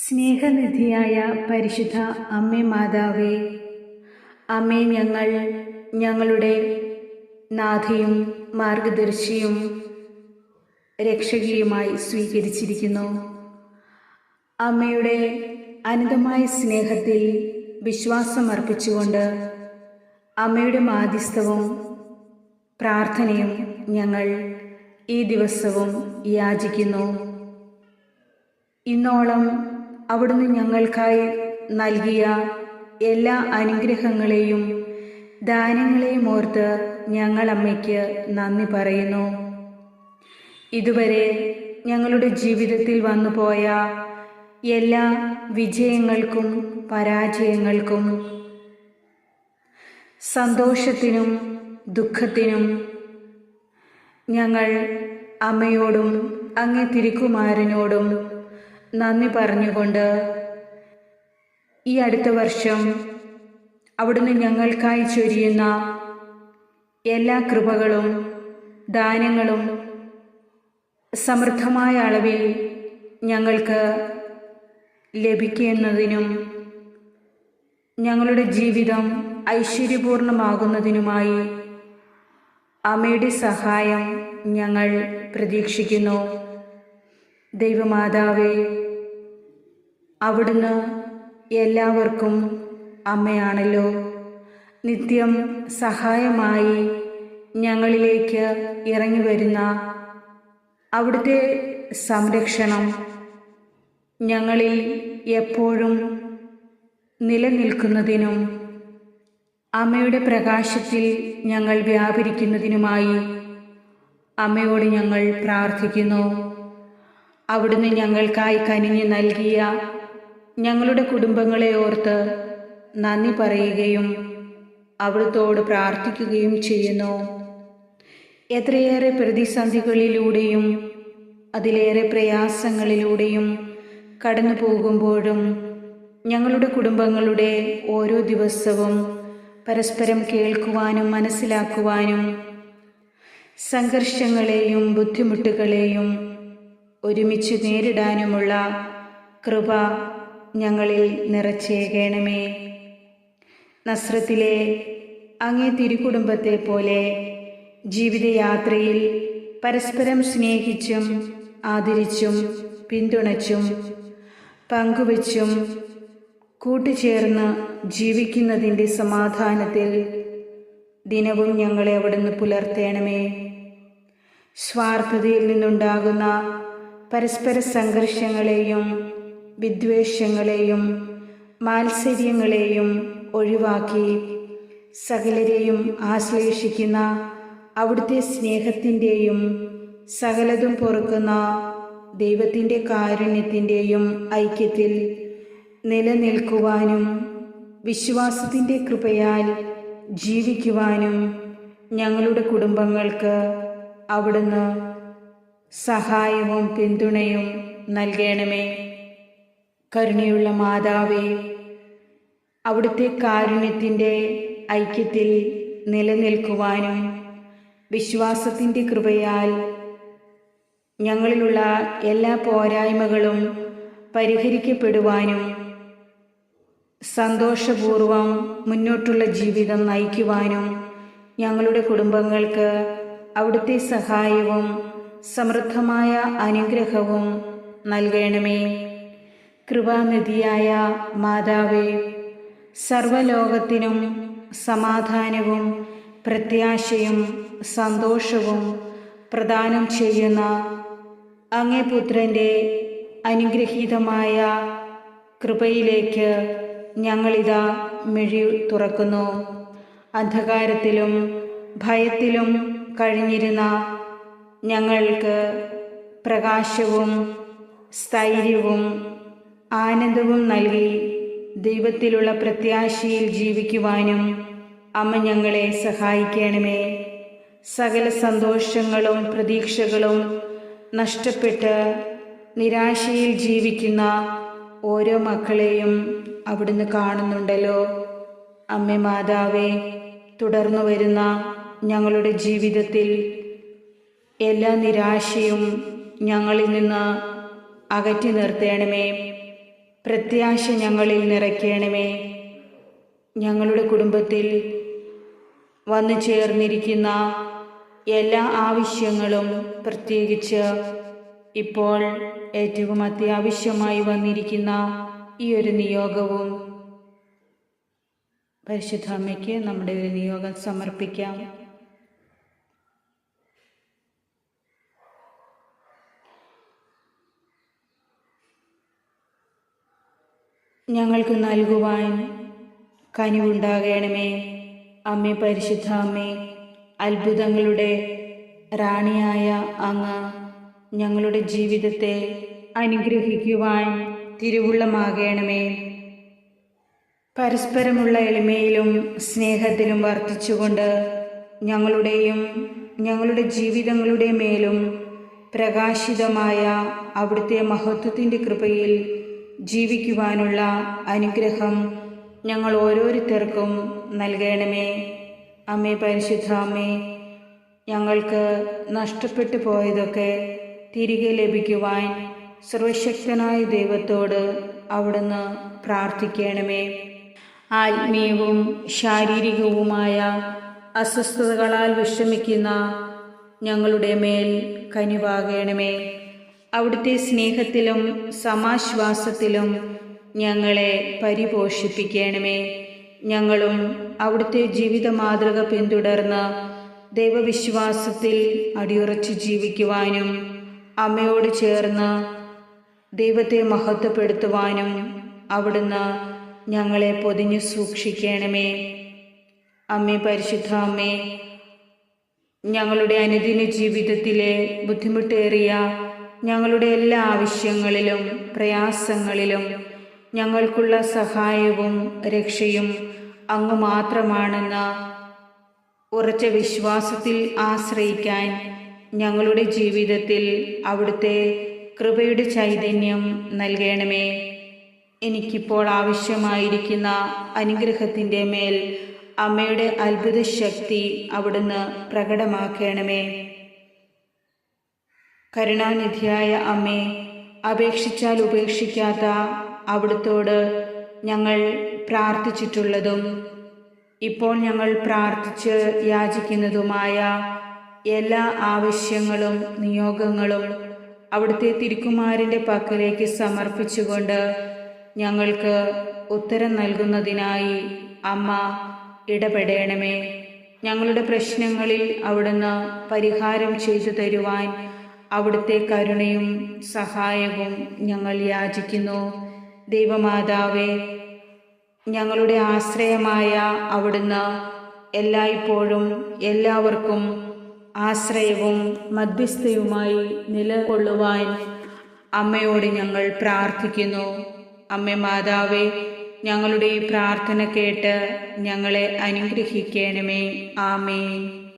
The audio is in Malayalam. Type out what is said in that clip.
സ്നേഹനിധിയായ പരിശുദ്ധ അമ്മേ മാതാവേ, അമ്മേ, ഞങ്ങൾ ഞങ്ങളുടെ നാഥയും മാർഗദർശിയും രക്ഷകിയുമായി സ്വീകരിച്ചിരിക്കുന്നു. അമ്മയുടെ അനന്തമായ സ്നേഹത്തിൽ വിശ്വാസമർപ്പിച്ചുകൊണ്ട് അമ്മയുടെ മാധ്യസ്ഥവും പ്രാർത്ഥനയും ഞങ്ങൾ ഈ ദിവസവും യാചിക്കുന്നു. ഇന്നോളം അവിടുന്ന് ഞങ്ങൾക്കായി നൽകിയ എല്ലാ അനുഗ്രഹങ്ങളെയും ദാനങ്ങളെയും ഓർത്ത് ഞങ്ങൾ അമ്മയ്ക്ക് നന്ദി പറയുന്നു. ഇതുവരെ ഞങ്ങളുടെ ജീവിതത്തിൽ വന്നുപോയ എല്ലാ വിജയങ്ങൾക്കും പരാജയങ്ങൾക്കും, സന്തോഷത്തിനും ദുഃഖത്തിനും ഞങ്ങൾ അമ്മയോടും അങ്ങേ തിരുക്കുമാരനോടും നന്ദി പറഞ്ഞുകൊണ്ട് ഈ അടുത്ത വർഷം അവിടുന്ന് ഞങ്ങൾക്കായി ചൊരിയുന്ന എല്ലാ കൃപകളും ദാനങ്ങളും സമൃദ്ധമായ അളവിൽ ഞങ്ങൾക്ക് ലഭിക്കുന്നതിനും ഞങ്ങളുടെ ജീവിതം ഐശ്വര്യപൂർണമാകുന്നതിനുമായി അമ്മയുടെ സഹായം ഞങ്ങൾ പ്രതീക്ഷിക്കുന്നു. ദൈവമാതാവേ, അവിടുന്ന് എല്ലാവർക്കും അമ്മയാണല്ലോ. നിത്യം സഹായമായി ഞങ്ങളിലേക്ക് ഇറങ്ങി വരുന്ന അവിടുത്തെ സംരക്ഷണം ഞങ്ങളിൽ എപ്പോഴും നിലനിൽക്കുന്നതിനും അമ്മയുടെ പ്രകാശത്തിൽ ഞങ്ങൾ വ്യാപരിക്കുന്നതിനുമായി അമ്മയോട് ഞങ്ങൾ പ്രാർത്ഥിക്കുന്നു. അവിടുന്ന് ഞങ്ങൾക്കായി കനിഞ്ഞ് നൽകിയ ഞങ്ങളുടെ കുടുംബങ്ങളെ ഓർത്ത് നന്ദി പറയുകയും അവിടുത്തോട് പ്രാർത്ഥിക്കുകയും ചെയ്യുന്നു. എത്രയേറെ പ്രതിസന്ധികളിലൂടെയും അതിലേറെ പ്രയാസങ്ങളിലൂടെയും കടന്നു പോകുമ്പോഴും ഞങ്ങളുടെ കുടുംബങ്ങളുടെ ഓരോ ദിവസവും പരസ്പരം കേൾക്കുവാനും മനസ്സിലാക്കുവാനും സംഘർഷങ്ങളെയും ബുദ്ധിമുട്ടുകളെയും ഒരുമിച്ച് നേരിടാനുമുള്ള കൃപ ഞങ്ങളിൽ നിറച്ചേകണമേ. നസ്രത്തിലെ അങ്ങേ തിരുക്കുടുംബത്തെ പോലെ ജീവിതയാത്രയിൽ പരസ്പരം സ്നേഹിച്ചും ആദരിച്ചും പിന്തുണച്ചും പങ്കുവച്ചും കൂട്ടുചേർന്ന് ജീവിക്കുന്നതിൻ്റെ സമാധാനത്തിൽ ദിനവും ഞങ്ങളെ അവിടുന്ന് പുലർത്തേണമേ. സ്വാർത്ഥതയിൽ നിന്നുണ്ടാകുന്ന പരസ്പര സംഘർഷങ്ങളെയും വിദ്വേഷങ്ങളെയും മാത്സര്യങ്ങളെയും ഒഴിവാക്കി സകലരെയും ആശ്ലേഷിക്കുന്ന അവിടുത്തെ സ്നേഹത്തിൻ്റെയും സകലതും പൊറുക്കുന്ന ദൈവത്തിൻ്റെ കാരുണ്യത്തിൻ്റെയും ഐക്യത്തിൽ നിലനിൽക്കുവാനും വിശ്വാസത്തിൻ്റെ കൃപയാൽ ജീവിക്കുവാനും ഞങ്ങളുടെ കുടുംബങ്ങൾക്ക് അവിടുന്ന് സഹായവും പിന്തുണയും നൽകണമേ. കരുണയുള്ള മാതാവേ, അവിടുത്തെ കാരുണ്യത്തിൻ്റെ ഐക്യത്തിൽ നിലനിൽക്കുവാനും വിശ്വാസത്തിൻ്റെ കൃപയാൽ ഞങ്ങളിലുള്ള എല്ലാ പോരായ്മകളും പരിഹരിക്കപ്പെടുവാനും സന്തോഷപൂർവം മുന്നോട്ടുള്ള ജീവിതം നയിക്കുവാനും ഞങ്ങളുടെ കുടുംബങ്ങൾക്ക് അവിടുത്തെ സഹായവും സമൃദ്ധമായ അനുഗ്രഹവും നൽകണമേ. കൃപാനിധിയായ മാതാവേ, സർവലോകത്തിനും സമാധാനവും പ്രത്യാശയും സന്തോഷവും പ്രദാനം ചെയ്യുന്ന അങ്ങേ പുത്രൻ്റെ അനുഗ്രഹീതമായ കൃപയിലേക്ക് ഞങ്ങളിതാ മിഴി തുറക്കുന്നു. അന്ധകാരത്തിലും ഭയത്തിലും കഴിഞ്ഞിരുന്ന ഞങ്ങൾക്ക് പ്രകാശവും സ്ഥൈര്യവും ആനന്ദവും നൽകി ദൈവത്തിലുള്ള പ്രത്യാശയിൽ ജീവിക്കുവാനും അമ്മ ഞങ്ങളെ സഹായിക്കണമേ. സകല സന്തോഷങ്ങളും പ്രതീക്ഷകളും നഷ്ടപ്പെട്ട് നിരാശയിൽ ജീവിക്കുന്ന ഓരോ മക്കളെയും അവിടുന്ന് കാണുന്നുണ്ടല്ലോ. അമ്മേ മാതാവേ, തുടർന്നു വരുന്ന ഞങ്ങളുടെ ജീവിതത്തിൽ എല്ലാ നിരാശയും ഞങ്ങളിൽ നിന്ന് അകറ്റി നിർത്തേണമേ. പ്രത്യാശ ഞങ്ങളിൽ നിറയ്ക്കണമേ. ഞങ്ങളുടെ കുടുംബത്തിൽ വന്നു ചേർന്നിരിക്കുന്ന എല്ലാ ആവശ്യങ്ങളും, പ്രത്യേകിച്ച് ഇപ്പോൾ ഏറ്റവും അത്യാവശ്യമായി വന്നിരിക്കുന്ന ഈ ഒരു നിയോഗവും പരിശുദ്ധ അമ്മയ്ക്ക് നമ്മുടെ ഒരു നിയോഗം സമർപ്പിക്കാം. ഞങ്ങൾക്ക് നൽകുവാൻ കനിവുണ്ടാകണമേ. അമ്മേ, പരിശുദ്ധ അമ്മേ, അത്ഭുതങ്ങളുടെ റാണിയായ അങ്ങ് ഞങ്ങളുടെ ജീവിതത്തെ അനുഗ്രഹിക്കുവാൻ തിരുവുള്ളമാകണമേ. പരസ്പരമുള്ള എളിമയിലും സ്നേഹത്തിലും വർദ്ധിച്ചുകൊണ്ട് ഞങ്ങളുടെയും ഞങ്ങളുടെ ജീവിതങ്ങളുടെ മേലും പ്രകാശിതമായ അവിടുത്തെ മഹത്വത്തിൻ്റെ കൃപയിൽ ജീവിക്കുവാനുള്ള അനുഗ്രഹം ഞങ്ങൾ ഓരോരുത്തർക്കും നൽകണമേ. അമ്മേ, പരിശുദ്ധ അമ്മേ, ഞങ്ങൾക്ക് നഷ്ടപ്പെട്ടു പോയതൊക്കെ തിരികെ ലഭിക്കുവാൻ സർവശക്തനായ ദൈവത്തോട് അവിടുന്ന് പ്രാർത്ഥിക്കണമേ. ആത്മീയവും ശാരീരികവുമായ അസ്വസ്ഥതകളാൽ വിഷമിക്കുന്ന ഞങ്ങളുടെ മേൽ കനിവാകണമേ. അവിടുത്തെ സ്നേഹത്തിലും സമാശ്വാസത്തിലും ഞങ്ങളെ പരിപോഷിപ്പിക്കണമേ. ഞങ്ങളും അവിടുത്തെ ജീവിത മാതൃക പിന്തുടർന്ന് ദൈവവിശ്വാസത്തിൽ അടിയുറച്ച് ജീവിക്കുവാനും അമ്മയോട് ചേർന്ന് ദൈവത്തെ മഹത്വപ്പെടുത്തുവാനും അവിടുന്ന് ഞങ്ങളെ പൊതിഞ്ഞു സൂക്ഷിക്കണമേ. അമ്മേ, പരിശുദ്ധ അമ്മേ, ഞങ്ങളുടെ അനുദിന ജീവിതത്തിലെ ബുദ്ധിമുട്ടേറിയ ഞങ്ങളുടെ എല്ലാ ആവശ്യങ്ങളിലും പ്രയാസങ്ങളിലും ഞങ്ങൾക്കുള്ള സഹായവും രക്ഷയും അങ്ങ് മാത്രമാണെന്ന ഉറച്ച വിശ്വാസത്തിൽ ആശ്രയിക്കാൻ ഞങ്ങളുടെ ജീവിതത്തിൽ അവിടുത്തെ കൃപയുടെ ചൈതന്യം നൽകണമേ. എനിക്കിപ്പോൾ ആവശ്യമായിരിക്കുന്ന അനുഗ്രഹത്തിൻ്റെ മേൽ അമ്മയുടെ അത്ഭുത ശക്തി അവിടുന്ന് പ്രകടമാക്കണമേ. കരുണാനിധിയായ അമ്മേ, അപേക്ഷിച്ചാൽ ഉപേക്ഷിക്കാത്ത അവിടുത്തോട് ഞങ്ങൾ പ്രാർത്ഥിച്ചിട്ടുള്ളതും ഇപ്പോൾ ഞങ്ങൾ പ്രാർത്ഥിച്ച് യാചിക്കുന്നതുമായ എല്ലാ ആവശ്യങ്ങളും നിയോഗങ്ങളും അവിടുത്തെ തിരുക്കുമാരൻ്റെ പക്കലേക്ക് സമർപ്പിച്ചുകൊണ്ട് ഞങ്ങൾക്ക് ഉത്തരം നൽകുന്നതിനായി അമ്മ ഇടപെടണമേ. ഞങ്ങളുടെ പ്രശ്നങ്ങളിൽ അവിടുന്ന് പരിഹാരം ചെയ്തു തരുവാൻ അവിടുത്തെ കരുണയും സഹായവും ഞങ്ങൾ യാചിക്കുന്നു. ദൈവമാതാവേ, ഞങ്ങളുടെ ആശ്രയമായ അവിടുന്ന് എല്ലായ്പ്പോഴും എല്ലാവർക്കും ആശ്രയവും മധ്യസ്ഥയുമായി നിലകൊള്ളുവാൻ അമ്മയോട് ഞങ്ങൾ പ്രാർത്ഥിക്കുന്നു. അമ്മേ മാതാവേ, ഞങ്ങളുടെ ഈ പ്രാർത്ഥന കേട്ട് ഞങ്ങളെ അനുഗ്രഹിക്കണമേ. ആമേൻ.